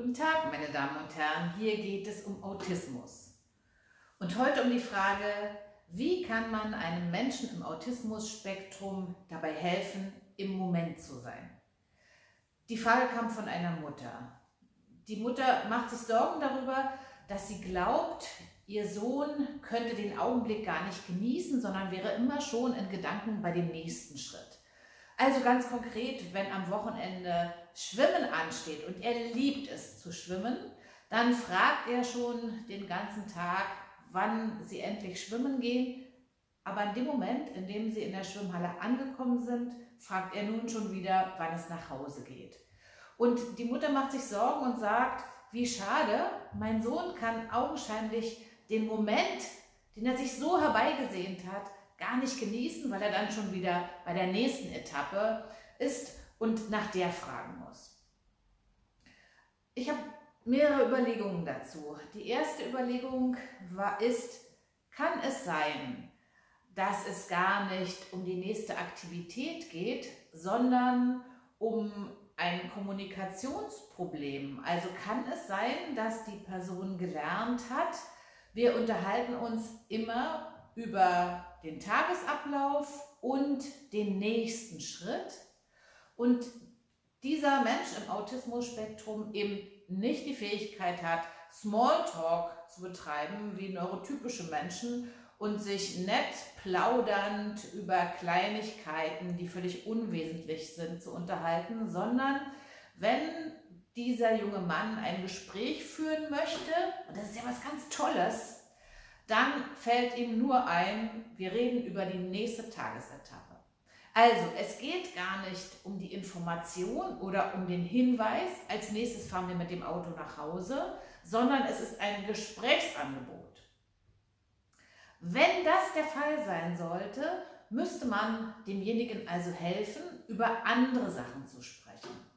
Guten Tag, meine Damen und Herren, hier geht es um Autismus. Und heute um die Frage, wie kann man einem Menschen im Autismus-Spektrum dabei helfen, im Moment zu sein? Die Frage kam von einer Mutter. Die Mutter macht sich Sorgen darüber, dass sie glaubt, ihr Sohn könnte den Augenblick gar nicht genießen, sondern wäre immer schon in Gedanken bei dem nächsten Schritt. Also ganz konkret, wenn am Wochenende Schwimmen ansteht und er liebt es zu schwimmen, dann fragt er schon den ganzen Tag, wann sie endlich schwimmen gehen. Aber in dem Moment, in dem sie in der Schwimmhalle angekommen sind, fragt er nun schon wieder, wann es nach Hause geht. Und die Mutter macht sich Sorgen und sagt, wie schade, mein Sohn kann augenscheinlich den Moment, den er sich so herbeigesehnt hat, gar nicht genießen, weil er dann schon wieder bei der nächsten Etappe ist und nach der fragen muss. Ich habe mehrere Überlegungen dazu. Die erste Überlegung ist, kann es sein, dass es gar nicht um die nächste Aktivität geht, sondern um ein Kommunikationsproblem? Also kann es sein, dass die Person gelernt hat, wir unterhalten uns immer über den Tagesablauf und den nächsten Schritt und dieser Mensch im Autismus-Spektrum eben nicht die Fähigkeit hat, Smalltalk zu betreiben wie neurotypische Menschen und sich nett plaudernd über Kleinigkeiten, die völlig unwesentlich sind, zu unterhalten, sondern wenn dieser junge Mann ein Gespräch führen möchte, und das ist ja was ganz Tolles, dann fällt ihm nur ein, wir reden über die nächste Tagesetappe. Also es geht gar nicht um die Information oder um den Hinweis, als nächstes fahren wir mit dem Auto nach Hause, sondern es ist ein Gesprächsangebot. Wenn das der Fall sein sollte, müsste man demjenigen also helfen, über andere Sachen zu sprechen.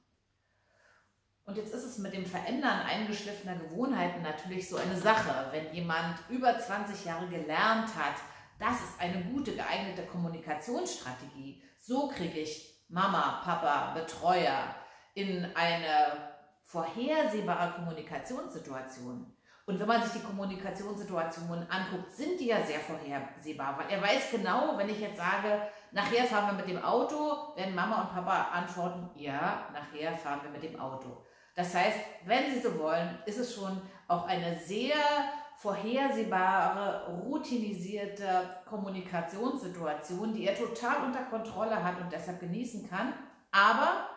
Und jetzt ist es mit dem Verändern eingeschliffener Gewohnheiten natürlich so eine Sache. Wenn jemand über 20 Jahre gelernt hat, das ist eine gute, geeignete Kommunikationsstrategie, so kriege ich Mama, Papa, Betreuer in eine vorhersehbare Kommunikationssituation. Und wenn man sich die Kommunikationssituationen anguckt, sind die ja sehr vorhersehbar, weil er weiß genau, wenn ich jetzt sage, nachher fahren wir mit dem Auto, werden Mama und Papa antworten, ja, nachher fahren wir mit dem Auto. Das heißt, wenn Sie so wollen, ist es schon auch eine sehr vorhersehbare, routinisierte Kommunikationssituation, die er total unter Kontrolle hat und deshalb genießen kann. Aber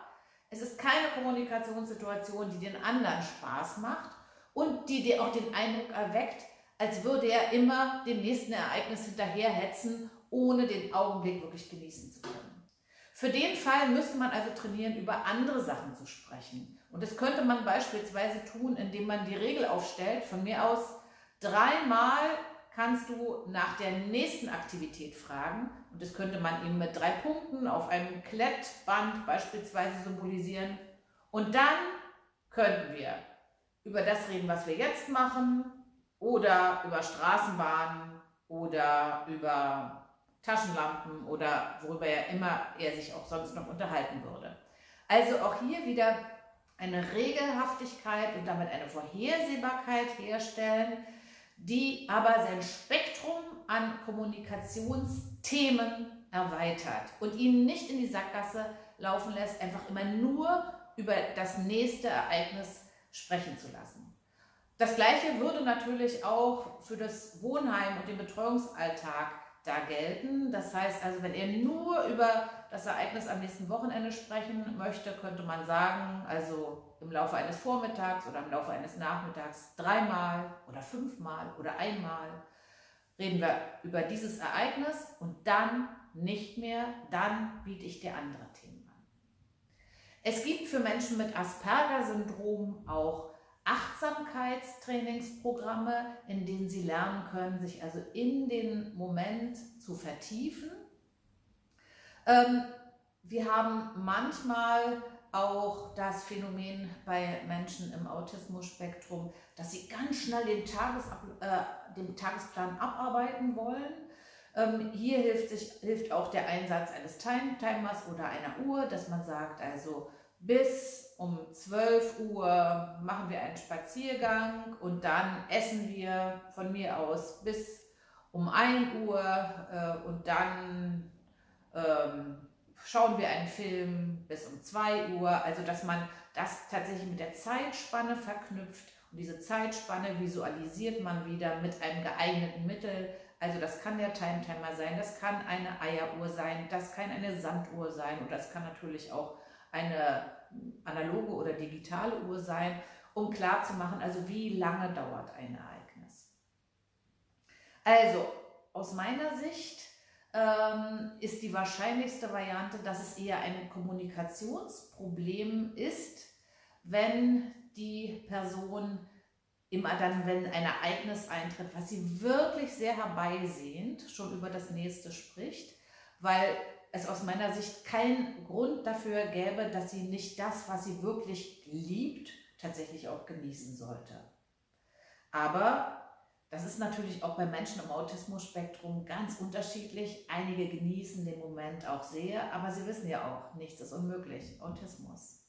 es ist keine Kommunikationssituation, die den anderen Spaß macht und die dir auch den Eindruck erweckt, als würde er immer dem nächsten Ereignis hinterherhetzen, ohne den Augenblick wirklich genießen zu können. Für den Fall müsste man also trainieren, über andere Sachen zu sprechen. Und das könnte man beispielsweise tun, indem man die Regel aufstellt, von mir aus 3-mal kannst du nach der nächsten Aktivität fragen. Und das könnte man ihm mit 3 Punkten auf einem Klettband beispielsweise symbolisieren. Und dann könnten wir über das reden, was wir jetzt machen, oder über Straßenbahnen oder über Taschenlampen oder worüber er sich auch sonst noch unterhalten würde. Also auch hier wieder eine Regelhaftigkeit und damit eine Vorhersehbarkeit herstellen, die aber sein Spektrum an Kommunikationsthemen erweitert und ihn nicht in die Sackgasse laufen lässt, einfach immer nur über das nächste Ereignis sprechen zu lassen. Das Gleiche würde natürlich auch für das Wohnheim und den Betreuungsalltag da gelten. Das heißt also, wenn er nur über das Ereignis am nächsten Wochenende sprechen möchte, könnte man sagen, also im Laufe eines Vormittags oder im Laufe eines Nachmittags 3-mal oder 5-mal oder 1-mal reden wir über dieses Ereignis und dann nicht mehr, dann biete ich dir andere Themen an. Es gibt für Menschen mit Asperger-Syndrom auch Achtsamkeitstrainingsprogramme, in denen sie lernen können, sich also in den Moment zu vertiefen. Wir haben manchmal auch das Phänomen bei Menschen im Autismus-Spektrum, dass sie ganz schnell den Tagesplan abarbeiten wollen. Hier hilft auch der Einsatz eines Timers oder einer Uhr, dass man sagt, also bis um 12 Uhr machen wir einen Spaziergang und dann essen wir von mir aus bis um 1 Uhr und dann schauen wir einen Film bis um 2 Uhr. Also dass man das tatsächlich mit der Zeitspanne verknüpft und diese Zeitspanne visualisiert man wieder mit einem geeigneten Mittel. Also das kann der Timetimer sein, das kann eine Eieruhr sein, das kann eine Sanduhr sein und das kann natürlich auch eine analoge oder digitale Uhr sein, um klarzumachen, also wie lange dauert ein Ereignis. Also aus meiner Sicht ist die wahrscheinlichste Variante, dass es eher ein Kommunikationsproblem ist, wenn die Person immer dann, wenn ein Ereignis eintritt, was sie wirklich sehr herbeisehnt, schon über das nächste spricht, weil es aus meiner Sicht keinen Grund dafür gäbe, dass sie nicht das, was sie wirklich liebt, tatsächlich auch genießen sollte. Aber das ist natürlich auch bei Menschen im Autismus-Spektrum ganz unterschiedlich. Einige genießen den Moment auch sehr, aber sie wissen ja auch, nichts ist unmöglich. Autismus.